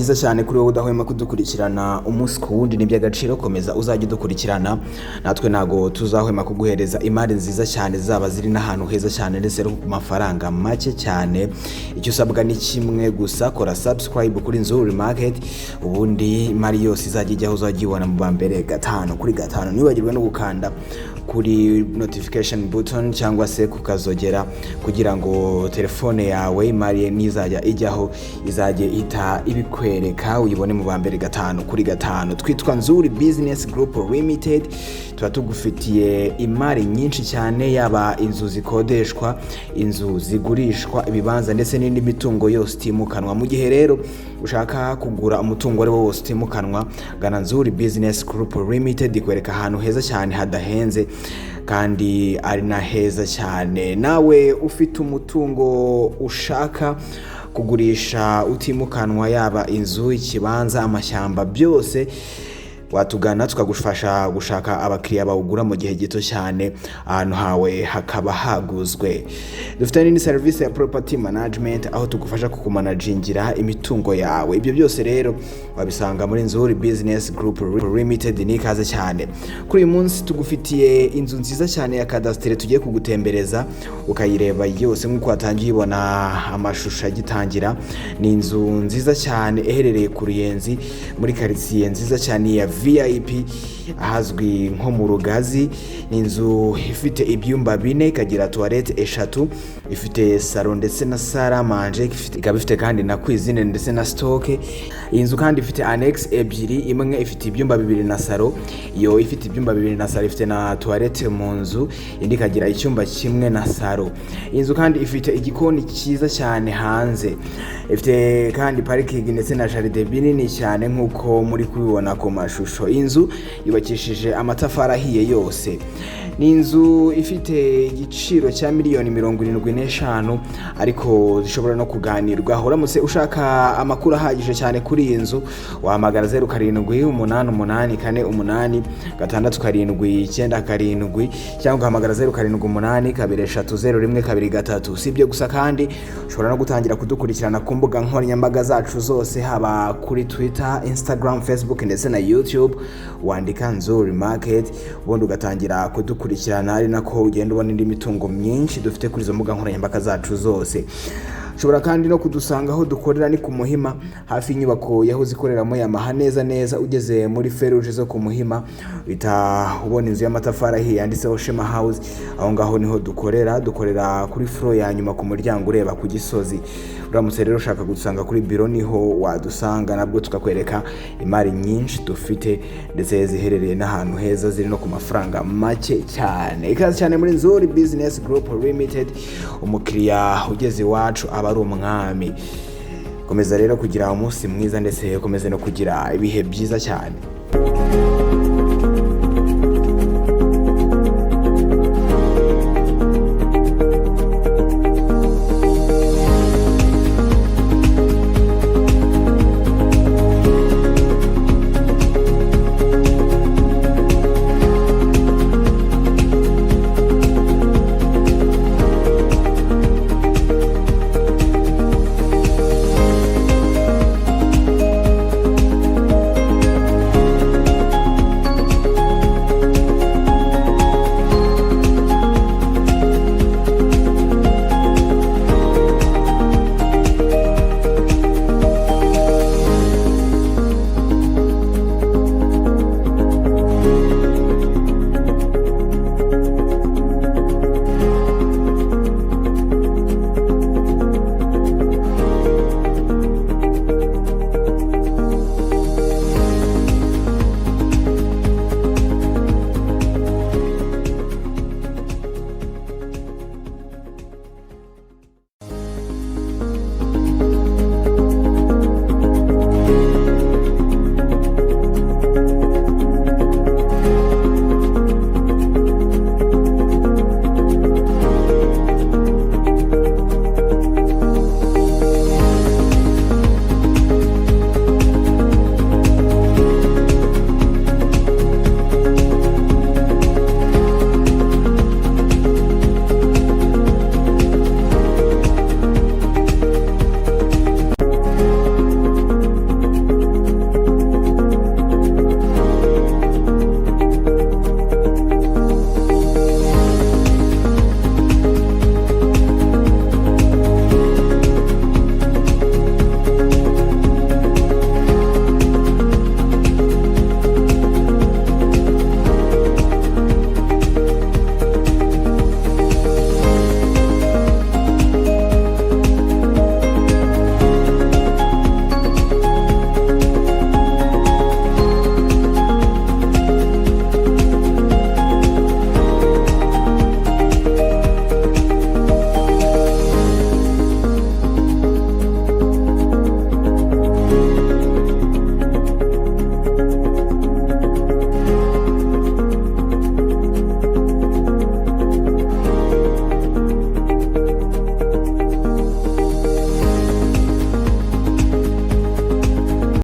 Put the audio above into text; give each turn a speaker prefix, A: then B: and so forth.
A: byiza cyane kuri wowe udahwema kudukurikirana umunsi ku wundi, ni by'agaciro. Komeza uzajya udukurikirana, natwe ntago tuzahwema kuguhereza imari nziza cyane, zaba ziri n'ahantu heza cyane ndetse no ku mafaranga make cyane. Icyo usabwa ni kimwe gusa, kora subscribe kuri Nzuri Market, ubundi imari yose izajya ijyaho uzajya uyibona mu bambere 5/5. Ntiwibagirwe no gukanda kuri notification button cyangwa se kukazogera kugira ngo telefone yawe imari nizajya ijyaho izajye ita ibikwereka uyibone mu bambere 5/5. Twitwa Nzuri Business Group Limited, tuba tugufitiye imari nyinshi cyane, yaba inzu zikodeshwa, inzu zigurishwa, ibibanza ndetse n'indi mitungo yose itimukanwa. Mu gihe rero ushaka kugura umutungo ari wo wose utimukanwa, gana Nzuri Business Group Limited, ikwereka ahantu heza cyane hadahenze kandi ari na heza cyane. Nawe ufite umutungo ushaka kugurisha utimukanwa, yaba inzu, ikibanza, amashyamba, byose watugana tukagufasha gushaka abakiriya bawugura mu gihe gito cyane, ahantu hawe hakaba haguzwe. Dufite n'indi service ya property management, aho tugufasha kukumanagingira imitungo yawe. Ibyo byose rero wabisanga muri Nzuri Business Group Limited. Ni kaze cyane. Kuri uyu munsi tugufitiye inzu nziza cyane ya cadastre tugiye kugutembereza ukayireba yose nk'uko watangiye ibona amashusho agitangira. Ni inzu nziza cyane iherereye ku Ruyenzi muri quartier nziza cyane ya VIP ahazwi nko mu Rugazi. Ni inzu ifite ibyumba 4, ikagira toilette 3, ifite salon ndetse na salle à manger, ikaba ifite kandi na cuisine ndetse na stock. Iyi nzu kandi ifite annex 2, imwe ifite ibyumba 2 na salon, iyo ifite ibyumba 2 na salon ifite na toilette mu nzu, indi ikagira icyumba kimwe na salon. Iyi nzu kandi ifite igikoni cyiza cyane hanze, ifite kandi parking ndetse na jardin binini cyane nk'uko muri kubibona ku mashusho. Inzu yubakishije amatafari ahiye yose. Ni inzu ifite igiciro cya $75,000,000 ariko zishobora no kuganirwaho. Uramutse ushaka amakuru ahagije cyane kuri iyi nzu, wahamagara 07884667 cyangwa ugahamagara 0782301223. Si ibyo gusa kandi ushobora no gutangira kudukurikirana ku mbuga nkoranyambaga zacu zose, haba kuri Twitter, Instagram, Facebook ndetse na YouTube. Wandika Nzuri Market ubundi ugatangira kudukurikirana, ari nako ugenda ubona indi mitungo myinshi dufite kuri izo mbuga nkoranyambaga zacu zose. Ushobora kandi no kudusanga aho dukorera ni ku Muhima, hafi inyubako yaho zikoreramo Yamaha. Neza ugeze muri Feruje zo ku Muhima bita ubona inzu y'amatafari ahiye yanditseho Shema House, aho ngaho niho dukorera kuri floor ya nyuma ku muryango ureba ku Gisozi. Uramutse rero ushaka gusanga kuri biro niho wadusanga, nabwo tukakwereka imari nyinshi dufite ndetse ziherereye n'ahantu heza, ziri no ku mafaranga make cyane. Ikaze cyane muri Nzuri Business Group Limited, umukiriya ugeze iwacu aba ari umwami. Komeza rero kugira umunsi mwiza ndetse komeze no kugira ibihe byiza cyane.